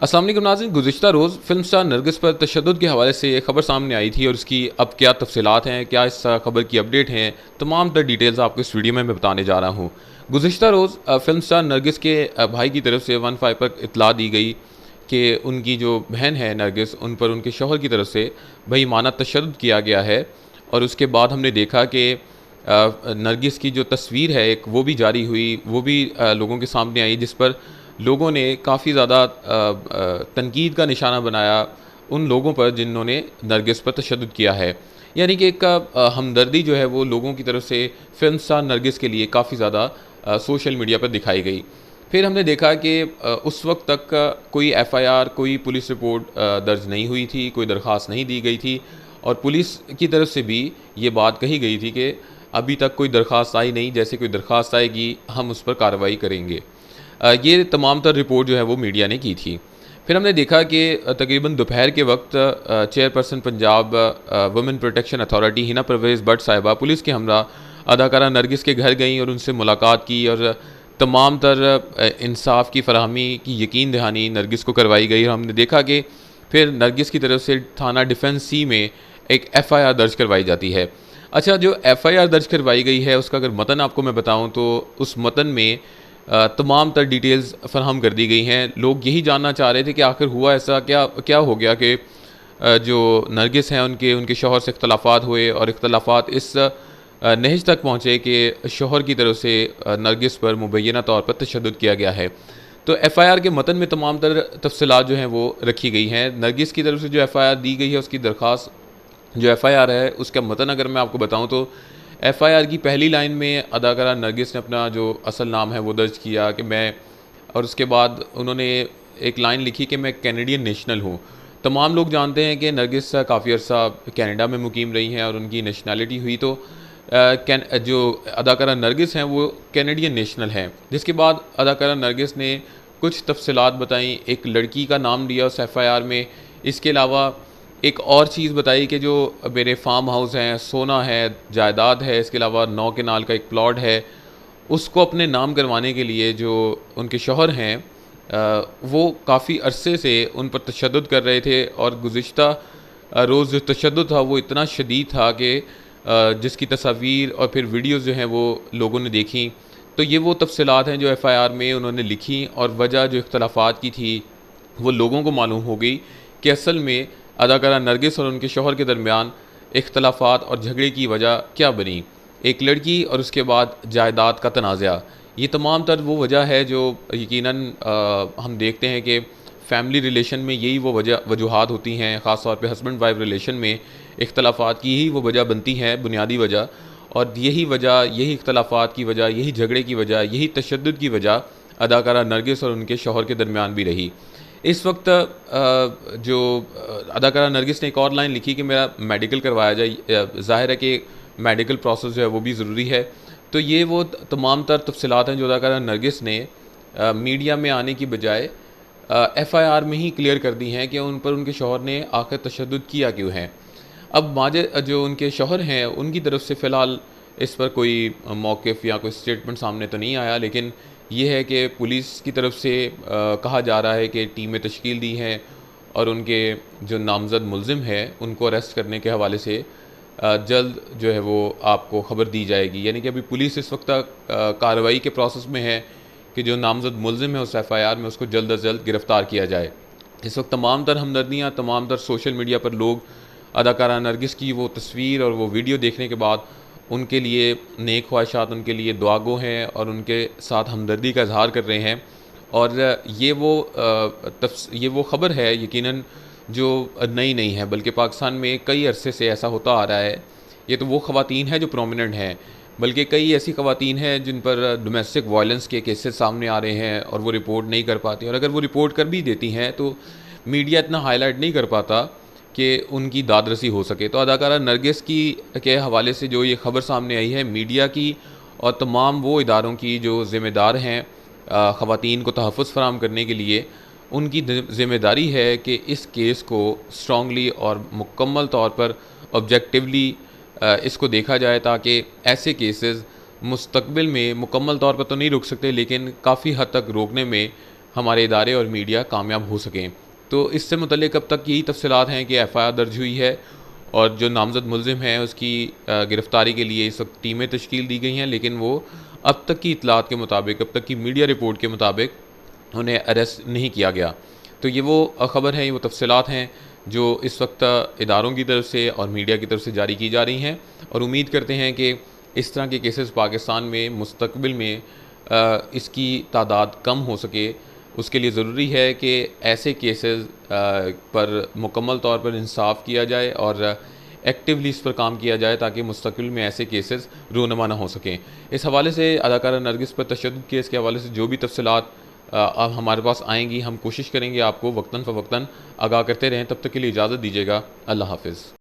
अस्सलाम वालेकुम नाज़रीन, गुज़िश्ता रोज़ फ़िल्म स्टार नरगिस पर तशद्दुद के हवाले से ये खबर सामने आई थी और उसकी अब क्या तफ़सीलात हैं, क्या इस खबर की अपडेट हैं, तमाम तर डिटेल्स आपको इस वीडियो में मैं बताने जा रहा हूँ। गुज़िश्ता रोज़ फ़िल्म स्टार नरगिस के भाई की तरफ से 15 पर इत्तला दी गई कि उनकी जो बहन है नरगिस, उन पर उनके शौहर की तरफ से बेईमाना तशद्दुद किया गया है। और उसके बाद हमने देखा कि नरगिस की जो तस्वीर है एक, वो भी जारी हुई, वो भी लोगों के सामने आई, जिस पर लोगों ने काफ़ी ज़्यादा तनकीद का निशाना बनाया उन लोगों पर जिन्होंने नरगिस पर तशद्दुद किया है। यानी कि एक हमदर्दी जो है वो लोगों की तरफ से फ़िल्म स्टार नरगिस के लिए काफ़ी ज़्यादा सोशल मीडिया पर दिखाई गई। फिर हमने देखा कि उस वक़्त तक कोई एफ़आईआर, कोई पुलिस रिपोर्ट दर्ज नहीं हुई थी, कोई दरख्वास्त नहीं दी गई थी और पुलिस की तरफ से भी ये बात कही गई थी कि अभी तक कोई दरख्वास्त आई नहीं, जैसे कोई दरख्वास्त आएगी हम उस पर कार्रवाई करेंगे। ये तमाम तर रिपोर्ट जो है वो मीडिया ने की थी। फिर हमने देखा कि तकरीबन दोपहर के वक्त chairperson Punjab women protection authority Hina Parvez Bhatt साहिबा पुलिस के हमरा अदाकारा नरगिस के घर गईं और उनसे मुलाकात की और तमाम तर इंसाफ की फराहमी की यकीन दहानी नरगिस को करवाई गई। और हमने देखा कि फिर नरगिस की तरफ से थाना डिफेंस सी में एक एफ़आईआर दर्ज करवाई जाती है। अच्छा, जो एफ़आईआर दर्ज करवाई गई है उसका अगर मतन आपको मैं बताऊं तो उस मतन में तमाम तर डिटेल्स फ़राहम कर दी गई हैं। लोग यही जानना चाह रहे थे कि आखिर हुआ ऐसा क्या क्या हो गया कि जो नरगिस हैं उनके उनके शौहर से इख्तलाफात हुए और इख्तलाफात इस नहज तक पहुँचे कि शौहर की तरफ से नरगिस पर मुबैना तौर पर तशद्दुद किया गया है। तो एफ़आईआर के मतन में तमाम तर तफसीलात जो हैं वो रखी गई हैं। नरगिस की तरफ से जो एफ़आईआर दी गई है उसकी दरख्वास्त, जो एफ़आईआर है उसका मतन अगर मैं आपको बताऊँ तो एफ़आईआर की पहली लाइन में अदाकारा नरगिस ने अपना जो असल नाम है वो दर्ज किया कि मैं, और उसके बाद उन्होंने एक लाइन लिखी कि मैं कैनेडियन नेशनल हूँ। तमाम लोग जानते हैं कि नरगिस काफ़ी अर्सा कनाडा में मुकीम रही हैं और उनकी नेशनैलिटी हुई तो जो अदाकारा नरगिस हैं वो कैनेडियन नेशनल हैं। जिसके बाद अदाकारा नरगिस ने कुछ तफसीलात बताई, एक लड़की का नाम दिया उस एफ़आईआर में। इसके अलावा एक और चीज़ बताई कि जो मेरे फार्म हाउस हैं, सोना है, जायदाद है, इसके अलावा 9 केनाल का एक प्लॉट है, उसको अपने नाम करवाने के लिए जो उनके शौहर हैं वो काफ़ी अरसे से उन पर तशद्दुद कर रहे थे और गुज़िश्ता रोज़ जो तशद्दुद था वो इतना शदीद था कि जिसकी तस्वीर और फिर वीडियोज़ जो हैं वो लोगों ने देखी। तो ये वो तफसीलात हैं जो एफ़आईआर में उन्होंने लिखी और वजह जो इख्तलाफात की थी वो लोगों को मालूम हो गई कि असल में अदाकारा नरगिस और उनके शौहर के दरमियान इख्तलाफात और झगड़े की वजह क्या बनी, एक लड़की और उसके बाद जायदाद का तनाज़ा। ये तमाम तर वो वजह है जो यकीनन हम देखते हैं कि फ़ैमिली रिलेशन में यही वो वजूहात होती हैं, ख़ास तौर पे हस्बैंड वाइफ रिलेशन में इख्तलाफात की ही वो वजह बनती हैं, बुनियादी वजह। और यही वजह, यही इख्तलाफात की वजह, यही झगड़े की वजह, यही तशद्दुद की वजह अदाकारा नरगिस और उनके शौहर के दरमियान भी रही। इस वक्त जो अदाकारा नरगिस ने एक और लाइन लिखी कि मेरा मेडिकल करवाया जाए। ज़ाहिर है कि मेडिकल प्रोसेस जो है वो भी ज़रूरी है। तो ये वो तमाम तर तफसीलात हैं जो अदाकारा नरगिस ने मीडिया में आने की बजाय एफ़आईआर में ही क्लियर कर दी हैं कि उन पर उनके शौहर ने आखिर तशद्दुद किया क्यों है। अब माजे जो उनके शौहर हैं उनकी तरफ से फ़िलहाल इस पर कोई मौक़िफ़ या कोई स्टेटमेंट सामने तो नहीं आया, लेकिन ये है कि पुलिस की तरफ से कहा जा रहा है कि टीमें तश्कील दी हैं और उनके जो नामज़द मुल्ज़िम है उनको अरेस्ट करने के हवाले से जल्द जो है वो आपको ख़बर दी जाएगी। यानी कि अभी पुलिस इस वक्त कार्रवाई के प्रोसेस में है कि जो नामज़द मुल्ज़िम है उस एफ़आईआर में उसको जल्द अज जल्द गिरफ़्तार किया जाए। इस वक्त तमाम तर हमदर्दियाँ, तमाम तर सोशल मीडिया पर लोग अदाकारा नरगिस की वो तस्वीर और वो वीडियो देखने के बाद उनके लिए नेक ख्वाहिशात, उनके लिए दुआगो हैं और उनके साथ हमदर्दी का इज़हार कर रहे हैं। और ये वो ख़बर है यकीनन जो नई नहीं है, बल्कि पाकिस्तान में कई अरसे से ऐसा होता आ रहा है। ये तो वो ख़वातीन हैं जो प्रोमिनेंट हैं, बल्कि कई ऐसी ख़वातीन हैं जिन पर डोमेस्टिक वायलेंस के केसेस सामने आ रहे हैं और वो रिपोर्ट नहीं कर पाती, और अगर वो रिपोर्ट कर भी देती हैं तो मीडिया इतना हाईलाइट नहीं कर पाता कि उनकी दादरसी हो सके। तो अदाकारा नरगिस की के हवाले से जो ये ख़बर सामने आई है, मीडिया की और तमाम वो इदारों की जो ज़िम्मेदार हैं ख़वातीन को तहफ़्फ़ुज़ फ़राहम करने के लिए, उनकी ज़िम्मेदारी है कि इस केस को स्ट्रॉन्गली और मुकम्मल तौर पर ऑब्जेक्टिवली इसको देखा जाए, ताकि ऐसे केसेस मुस्तक़बिल में मुकम्मल तौर पर तो नहीं रुक सकते लेकिन काफ़ी हद तक रोकने में हमारे इदारे और मीडिया कामयाब हो सकें। तो इससे मुतल्लिक़ अब तक यही तफ़सीलात हैं कि एफ़आईआर दर्ज हुई है और जो नामज़द मुलज़िम है उसकी गिरफ़्तारी के लिए इस वक्त टीमें तश्कील दी गई हैं, लेकिन वो अब तक की इतलात के मुताबिक, अब तक की मीडिया रिपोर्ट के मुताबिक उन्हें अरेस्ट नहीं किया गया। तो ये वो ख़बर है, ये वो तफ़सीलात हैं जो इस वक्त इदारों की तरफ से और मीडिया की तरफ से जारी की जा रही हैं, और उम्मीद करते हैं कि इस तरह के केसेस पाकिस्तान में मुस्तक़बिल में इसकी तादाद कम हो सके। उसके लिए ज़रूरी है कि ऐसे केसेस पर मुकम्मल तौर पर इंसाफ़ किया जाए और एक्टिवली इस पर काम किया जाए ताकि मुस्तक़बिल में ऐसे केसेस रूनमा ना हो सकें। इस हवाले से अदाकारा नरगिस पर तशद्दुद केस के हवाले से जो भी तफ़सीलात अब हमारे पास आएँगी, हम कोशिश करेंगे आपको वक्तन फ़वक्तन आगाह करते रहें। तब तक के लिए इजाज़त दीजिएगा। अल्लाह हाफ़िज़।